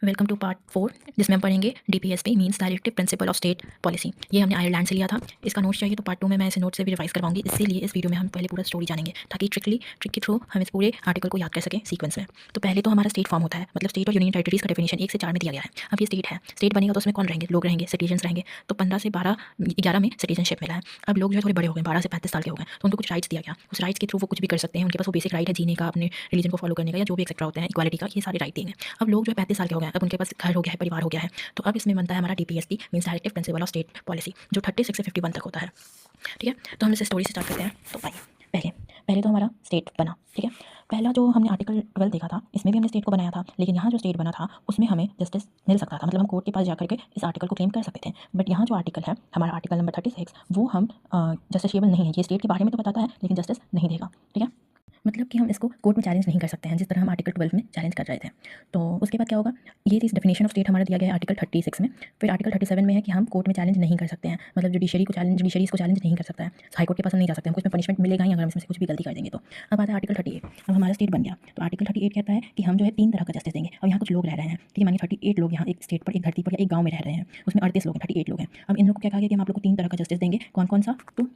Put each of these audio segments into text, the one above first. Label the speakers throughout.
Speaker 1: Welcome two part 4 जिसमें हम पढ़ेंगे DPSP means directive principle of state policy. ये हमने आयरलैंड से लिया था। इसका नोट्स चाहिए तो पार्ट 2 में मैं इसे नोट से भी रिवाइज करवाऊंगी। इसीलिए इस वीडियो में हम पहले पूरा स्टोरी जानेंगे ताकि ट्रिक के थ्रू हम इस पूरे आर्टिकल को याद कर सकें सीक्वेंस में। तो पहले तो हमारा स्टेट फॉर्म होता है, मतलब स्टेट और यूनियन टेरिटरीज का डेफिनेशन 1 से 4 में दिया गया है। अब ये स्टेट है, स्टेट बनेगा तो उसमें कौन रहेंगे? लोग रहेंगे, सिटीजन्स रहेंगे। तो 15 से 11 में सिटीजनशिप मिला है। अब लोग जो है थोड़े बड़े हो गए, 12 से 35 साल के हो गए, तो उनको कुछ राइट्स दिया गया। उस राइट्स के थ्रू वो कुछ भी कर सकते हैं। उनके पास वो बेसिक राइट है जीने का, अपने रिलीजन को फॉलो करने का, या जो भी एक्सेट्रा होते हैं, इक्वालिटी का, ये सारे राइट देंगे। अब लोग जो है 35 साल के हो गए, अब उनके पास घर हो गया है, परिवार हो गया है। तो अब इसमें बनता है हमारा DPSP means directive principle of state policy, जो 36 से 51 तक होता है। ठीक है, तो हम इस स्टोरी से स्टार्ट करते हैं। तो आइए पहले पहले तो हमारा स्टेट बना। ठीक है, पहला जो हमने आर्टिकल 12 देखा था, इसमें भी हमने स्टेट को बनाया था, लेकिन यहाँ जो स्टेट बना था उसमें हमें जस्टिस मिल सकता था, मतलब हम कोर्ट के पास जाकर के इस आर्टिकल को क्लेम कर सकते थे। बट यहाँ जो आर्टिकल है हमारा आर्टिकल नंबर 36, वो हम जस्टिसएबल नहीं है। ये स्टेट के बारे में तो बताता है लेकिन जस्टिस नहीं देगा। ठीक है, मतलब कि हम इसको कोर्ट में चैलेंज नहीं कर सकते हैं, जिस तरह हम आर्टिकल 12 में चैलेंज कर रहे थे। तो उसके बाद क्या होगा, ये थी डेफिनेशन ऑफ स्टेट हमारा दिया गया है आर्टिकल 36 में। फिर आर्टिकल 37 में है कि हम कोर्ट में चैलेंज नहीं कर सकते हैं, मतलब जुडिशरी इसको चैलेंज नहीं कर सकता है, हाई कोर्ट के पास हम नहीं जा सकते, हमको इसमें पनिशमेंट मिलेगा ही अगर हम इसमें से कुछ भी गलती कर देंगे तो। अब आता है आर्टिकल 38। अब हमारा स्टेट बन गया, तो आर्टिकल 38 कहता है कि हम जो है 3 तरह का जस्टिस देंगे। अब यहाँ कुछ लोग रह रहे हैं, ठीक है, मानिए 38 लोग यहाँ एक स्टेट पर, एक धरती पर या एक गाँव में रह रहे हैं, उसमें 38 लोग हैं, 38 लोग हैं। अब इन लोग को क्या कहा गया कि हम आप लोग को 3 तरह का जस्टिस देंगे। कौन कौन सा? तो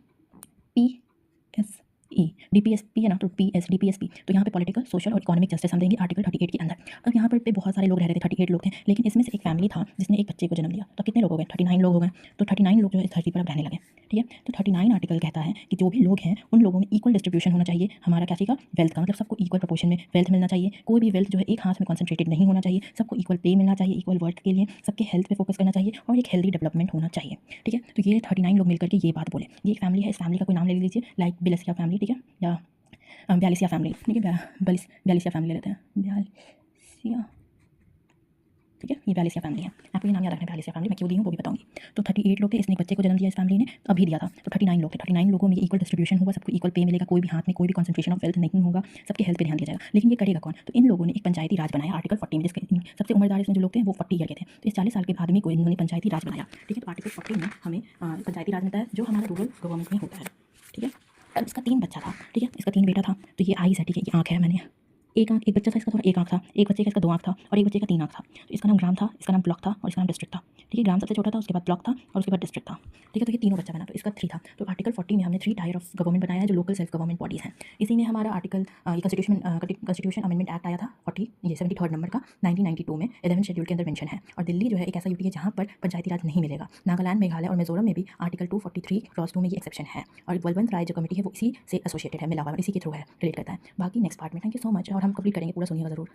Speaker 1: PSE, डीपीएसपी है ना, तो डीपीएसपी, तो यहाँ पे पॉलिटिकल, सोशल और इकोनॉमिक जस्टिस हम देंगे आर्टिकल 38 के अंदर। अब यहाँ पे बहुत सारे लोग रह रहे थे, 38 लोग थे, लेकिन इसमें से एक फैमिली था जिसने एक बच्चे को जन्म दिया। तो कितने लोग हो गए? 39 लोग हो गए। तो 39 लोग जो है इस धरती पर अब रहने लगे। ठीक है, तो 39 आर्टिकल कहता है कि जो भी लोग हैं उन लोगों में इक्वल डिस्ट्रीब्यूशन होना चाहिए। हमारा क्या सीखा? वेल्थ का, मतलब सबको इक्वल प्रोपोर्शन में वेल्थ मिलना चाहिए। कोई भी वेल्थ जो है एक हाथ में कॉन्सेंट्रेटेड नहीं होना चाहिए। सबको इक्वल पे मिलना चाहिए, इक्वल वर्थ के लिए, सबके हेल्थ पे फोकस करना चाहिए और एक हेल्दी डेवलपमेंट होना चाहिए। ठीक है, तो ये 39 लोग मिलकर के ये बात बोले। ये एक फैमिली है, इस फैमिली का कोई नाम ले लीजिए, लाइक बिलसिया फैमिली, ठीक है, या ब्यालिसिया फैमिली, ठीक है, ब्यालिसिया फैमिली ले लेते हैं, ब्यालिसिया। ठीक है, ये ब्यालिसिया फैमिली है, आपको ये नाम याद रखना है ब्यालिसिया फैमिली। मैं क्यों दी हूँ वो भी बताऊंगी। तो 38 लोग थे, इसने एक बच्चे को जन्म दिया इस फैमिली ने, तो अभी दिया था। तो 39 लोग थे, 39 लोगों में इक्वल डिस्ट्रीब्यूशन होगा, सबको इक्वल पे मिलेगा, कोई भी हाथ में कोई भी कॉन्सेंट्रेशन ऑफ वेल्थ नहीं होगा, सबके हेल्थ पे ध्यान दिया जाएगा। लेकिन ये करेगा कौन? तो इन लोगों ने एक पंचायती राज बनाया आर्टिकल 40 में, जिसके सबसे उम्रदार इसमें जो लोग थे वो 40 ईयर के थे। तो इस 40 साल के आदमी को इन्होंने पंचायती राज बनाया। ठीक है, तो आर्टिकल 40 में हमें पंचायती राज मिलता है जो हमारा रूरल गवर्नमेंट में होता है। ठीक है, अब इसका 3 बच्चा था, ठीक है, इसका 3 बेटा था। तो ये आईज है, ठीक है, ये आँख है, मैंने एक आँख, एक बच्चा था इसका, थोड़ा एक आँख था, एक बच्चे का इसका 2 आँख था और एक बच्चे का 3 आँख था। तो इसका नाम ग्राम था, इसका नाम ब्लॉक था और इसका नाम डिस्ट्रिक्ट था। ठीक है, ग्राम सबसे छोटा था, उसके बाद ब्लॉक था और उसके बाद डिस्ट्रिक्ट था। ठीक है, तो ये तीनों बच्चा बना, तो इसका 3 था। तो आर्टिकल 40 में हमने 3 टायर ऑफ गवर्नमेंट बनाया है जो लोकल सेल्फ गवर्नमेंट बॉडीज़ हैं। इसी में हमारा आर्टिकल कंस्टिट्यूशन अमेंडमेंट एक्ट आया था 73 नंबर का 1992 में 11 शेड्यूल के अंदर मेंशन है। और दिल्ली जो है एक ऐसा यूटी है जहाँ पर पंचायती राज नहीं मिलेगा। नागालैंड, मेघालय और मिजोरम में भी आर्टिकल 243 क्रॉस 2 में ये एक्सेप्शन है। और बलवंत राय जो कमेटी है वो इसी से एसोसिएटेड है, मिला हुआ इसी के थ्रू है, रिलेट करता है। बाकी नेक्स्ट पार्ट में। थैंक यू सो मच, और हम कंप्लीट करेंगे, पूरा सुनिएगा ज़रूर।